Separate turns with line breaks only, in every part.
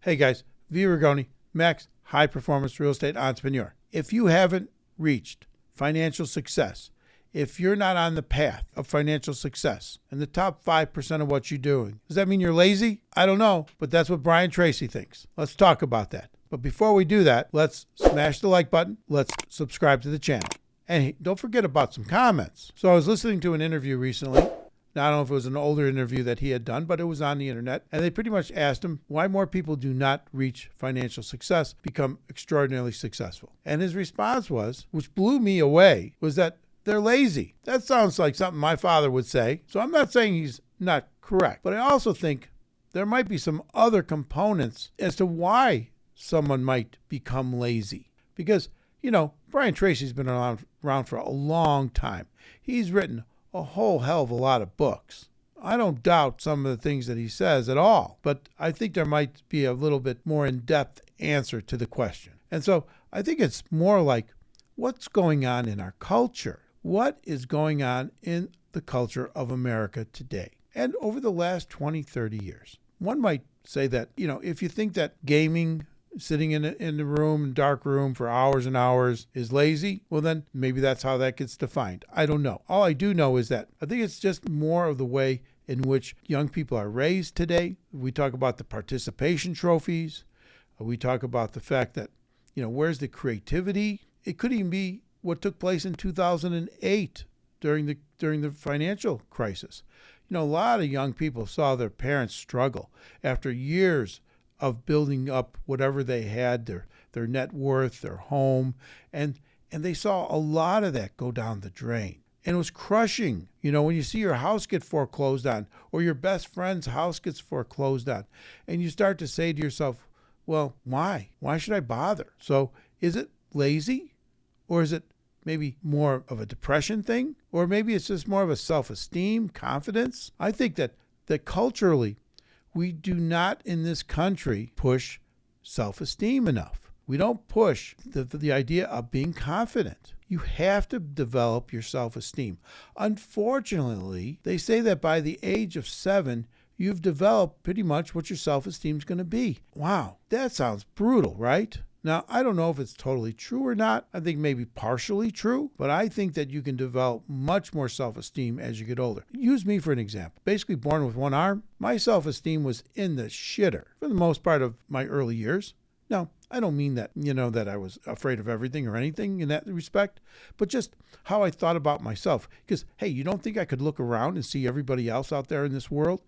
Hey guys, V. Rigoni, Max High Performance Real Estate Entrepreneur. If you haven't reached financial success, if you're not on the path of financial success in the top 5% of what you're doing, does that mean you're lazy? I don't know, but that's what Brian Tracy thinks. Let's talk about that. But before we do that, let's smash the like button. Let's subscribe to the channel. And don't forget about some comments. So I was listening to an interview recently. Now, I don't know if it was an older interview that he had done, but it was on the internet. And they pretty much asked him why more people do not reach financial success, become extraordinarily successful. And his response was, which blew me away, was that they're lazy. That sounds like something my father would say. So I'm not saying he's not correct, but I also think there might be some other components as to why someone might become lazy. Because, Brian Tracy's been around for a long time. He's written a whole hell of a lot of books. I don't doubt some of the things that he says at all, but I think there might be a little bit more in-depth answer to the question. And so I think it's more like, what's going on in our culture? What is going on in the culture of America today and over the last 20, 30 years? One might say that, if you think that gaming, sitting in the dark room for hours and hours is lazy, well then maybe that's how that gets defined. I don't know. All I do know is that I think it's just more of the way in which young people are raised today. We talk about the participation trophies. We talk about the fact that, where's the creativity? It could even be what took place in 2008 during the financial crisis. A lot of young people saw their parents struggle after years of building up whatever they had, their net worth, their home, and they saw a lot of that go down the drain. And it was crushing, when you see your house get foreclosed on or your best friend's house gets foreclosed on, and you start to say to yourself, well, why? Why should I bother? So is it lazy, or is it maybe more of a depression thing? Or maybe it's just more of a self-esteem, confidence? I think that culturally, we do not in this country push self-esteem enough. We don't push the idea of being confident. You have to develop your self-esteem. Unfortunately, they say that by the age of 7, you've developed pretty much what your self-esteem is going to be. Wow, that sounds brutal, right? Now, I don't know if it's totally true or not. I think maybe partially true, but I think that you can develop much more self-esteem as you get older. Use me for an example. Basically born with one arm, my self-esteem was in the shitter for the most part of my early years. Now, I don't mean that, that I was afraid of everything or anything in that respect, but just how I thought about myself. Because, hey, you don't think I could look around and see everybody else out there in this world?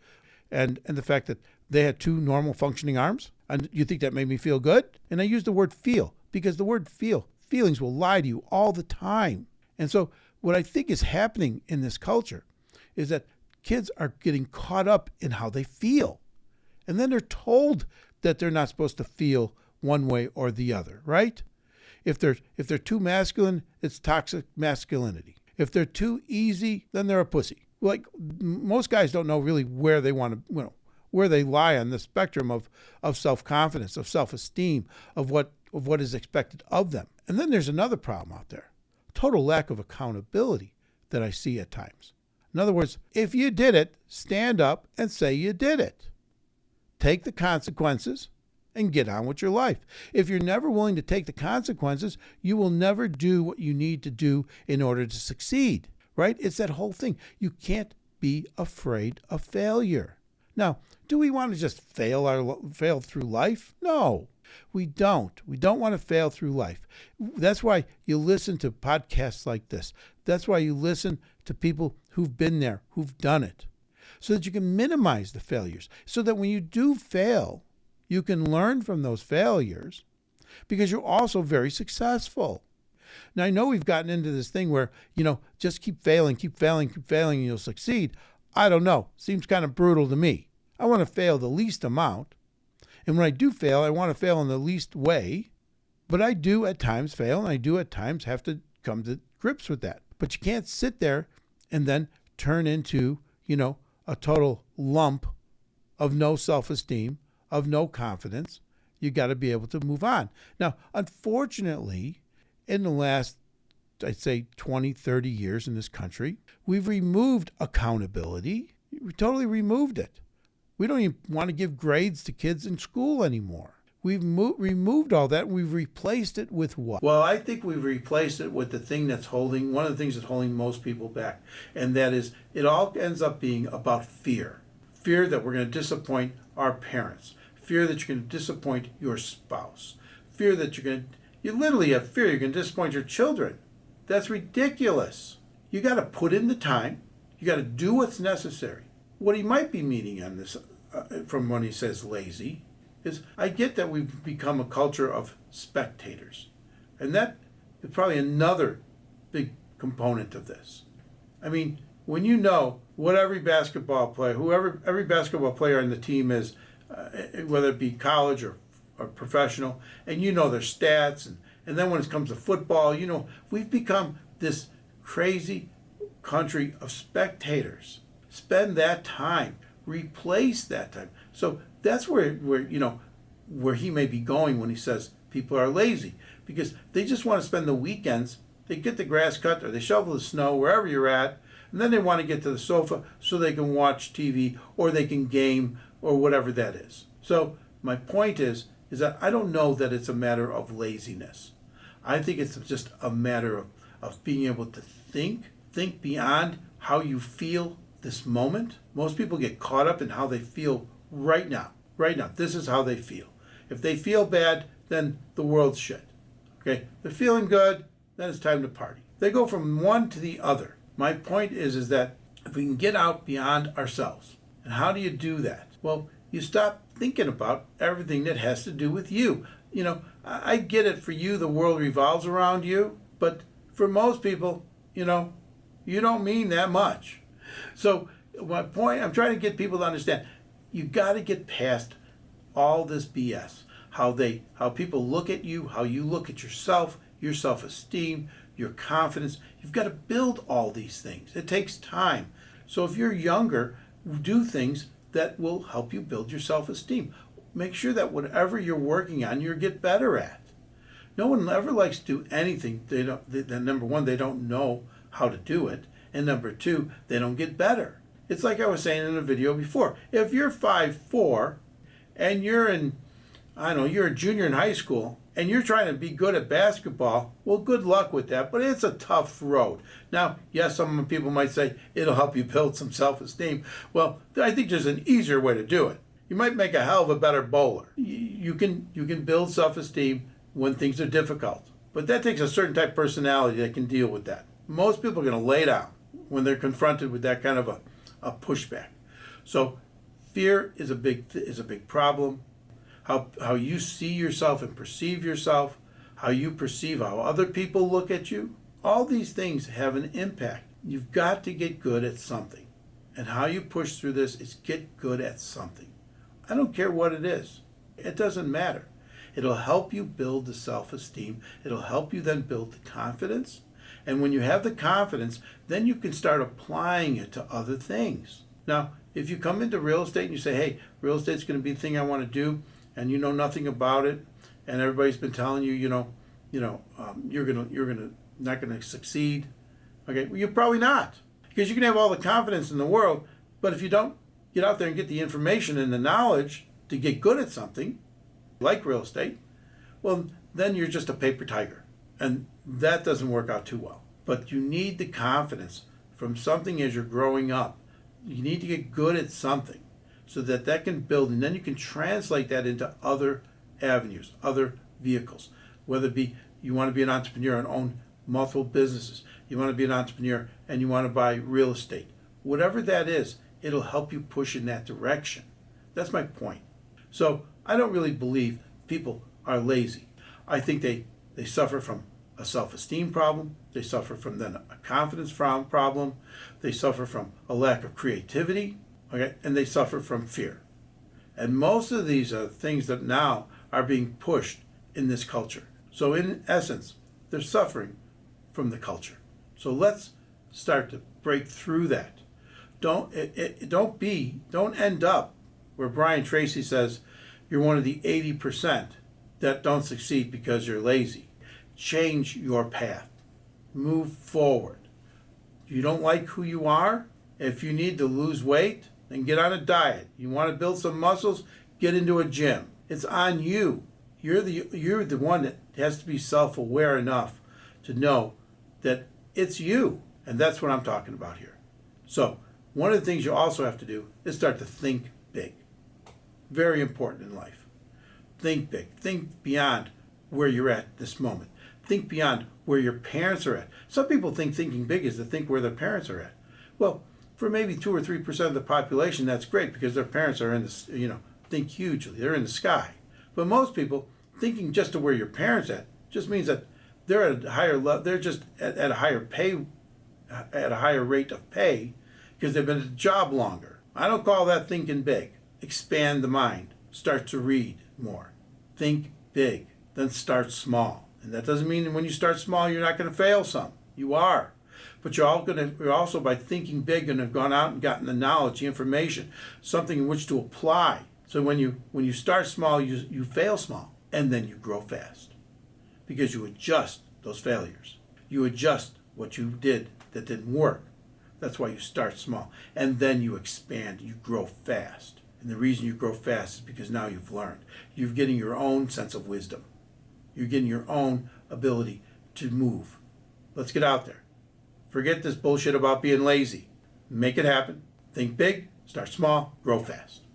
And the fact that they had 2 normal functioning arms? And you think that made me feel good? And I use the word feel because the word feelings will lie to you all the time. And so what I think is happening in this culture is that kids are getting caught up in how they feel. And then they're told that they're not supposed to feel one way or the other, right? If they're too masculine, it's toxic masculinity. If they're too easy, then they're a pussy. Like most guys don't know really where they want to, where they lie on the spectrum of self-confidence, of self-esteem, of what is expected of them. And then there's another problem out there, total lack of accountability that I see at times. In other words, if you did it, stand up and say you did it. Take the consequences and get on with your life. If you're never willing to take the consequences, you will never do what you need to do in order to succeed, right? It's that whole thing. You can't be afraid of failure. Now, do we want to just fail through life? No, we don't. We don't want to fail through life. That's why you listen to podcasts like this. That's why you listen to people who've been there, who've done it, so that you can minimize the failures, so that when you do fail, you can learn from those failures because you're also very successful. Now, I know we've gotten into this thing where, just keep failing, and you'll succeed. I don't know. Seems kind of brutal to me. I want to fail the least amount. And when I do fail, I want to fail in the least way. But I do at times fail, and I do at times have to come to grips with that. But you can't sit there and then turn into, a total lump of no self-esteem, of no confidence. You got to be able to move on. Now, unfortunately, in the last, I'd say 20, 30 years in this country, we've removed accountability. We totally removed it. We don't even want to give grades to kids in school anymore. We've removed all that. We've replaced it with what? Well, I think we've replaced it with the thing that's holding, one of the things that's holding most people back. And that is, it all ends up being about fear. Fear that we're going to disappoint our parents. Fear that you're going to disappoint your spouse. Fear that you literally have fear you're going to disappoint your children. That's ridiculous. You got to put in the time. You got to do what's necessary. What he might be meaning on this, from when he says lazy, is I get that we've become a culture of spectators. And that is probably another big component of this. I mean, when you know what every basketball player, every basketball player on the team is, whether it be college or professional, and you know their stats, and then when it comes to football, you know, we've become this crazy country of spectators. Spend that time, replace that time. So that's where he may be going when he says people are lazy, because they just want to spend the weekends. They get the grass cut or they shovel the snow wherever you're at, and then they want to get to the sofa so they can watch TV or they can game or whatever that is. So my point is that I don't know that it's a matter of laziness. I think it's just a matter of being able to think beyond how you feel this moment. Most people get caught up in how they feel right now. Right now, this is how they feel. If they feel bad, then the world's shit. Okay? They're feeling good, then it's time to party. They go from one to the other. My point is that if we can get out beyond ourselves, and how do you do that? Well, you stop thinking about everything that has to do with you. You know, I get it, for you, the world revolves around you, but for most people, you know, you don't mean that much. So my point, I'm trying to get people to understand, you got to get past all this BS. How people look at you, how you look at yourself, your self-esteem, your confidence. You've got to build all these things. It takes time. So if you're younger, do things that will help you build your self-esteem. Make sure that whatever you're working on, you get better at. No one ever likes to do anything number one, they don't know how to do it, and number two, they don't get better. It's like I was saying in a video before. If you're 5'4", and you're a junior in high school, and you're trying to be good at basketball, well, good luck with that, but it's a tough road. Now, yes, some people might say it'll help you build some self-esteem. Well, I think there's an easier way to do it. You might make a hell of a better bowler. You can build self-esteem when things are difficult, but that takes a certain type of personality that can deal with that. Most people are going to lay down when they're confronted with that kind of a pushback. So fear is a big problem. How you see yourself and perceive yourself, how you perceive how other people look at you, all these things have an impact. You've got to get good at something. And how you push through this is get good at something. I don't care what it is. It doesn't matter. It'll help you build the self-esteem. It'll help you then build the confidence. And when you have the confidence, then you can start applying it to other things. Now, if you come into real estate and you say, hey, real estate's going to be the thing I want to do, and you know nothing about it, and everybody's been telling you, you're not gonna succeed. Okay, well, you're probably not, because you can have all the confidence in the world, but if you don't get out there and get the information and the knowledge to get good at something, like real estate, well, then you're just a paper tiger, and that doesn't work out too well. But you need the confidence from something as you're growing up. You need to get good at something, so that can build, and then you can translate that into other avenues, other vehicles. Whether it be you want to be an entrepreneur and own multiple businesses, you want to be an entrepreneur and you want to buy real estate. Whatever that is, it'll help you push in that direction. That's my point. So I don't really believe people are lazy. I think they suffer from a self-esteem problem. They suffer from then a confidence problem. They suffer from a lack of creativity. Okay, and they suffer from fear. And most of these are things that now are being pushed in this culture. So in essence, they're suffering from the culture. So let's start to break through that. Don't end up where Brian Tracy says you're one of the 80% that don't succeed because you're lazy. Change your path. Move forward. You don't like who you are? If you need to lose weight, then get on a diet. You want to build some muscles, get into a gym. It's on you. You're the one that has to be self-aware enough to know that it's you. And that's what I'm talking about here. So one of the things you also have to do is start to think big. Very important in life. Think big. Think beyond where you're at this moment. Think beyond where your parents are at. Some people think thinking big is to think where their parents are at. Well, for maybe 2 or 3% of the population, that's great because their parents are in the, think hugely. They're in the sky. But most people thinking just to where your parents at just means that they're at a higher level. They're just at a higher pay, at a higher rate of pay because they've been at the job longer. I don't call that thinking big. Expand the mind. Start to read more. Think big. Then start small. And that doesn't mean that when you start small, you're not going to fail some. You are. But you're also, by thinking big, going to have gone out and gotten the knowledge, the information, something in which to apply. So when you start small, you fail small. And then you grow fast. Because you adjust those failures. You adjust what you did that didn't work. That's why you start small. And then you expand. You grow fast. And the reason you grow fast is because now you've learned. You're getting your own sense of wisdom. You're getting your own ability to move. Let's get out there. Forget this bullshit about being lazy. Make it happen. Think big, start small, grow fast.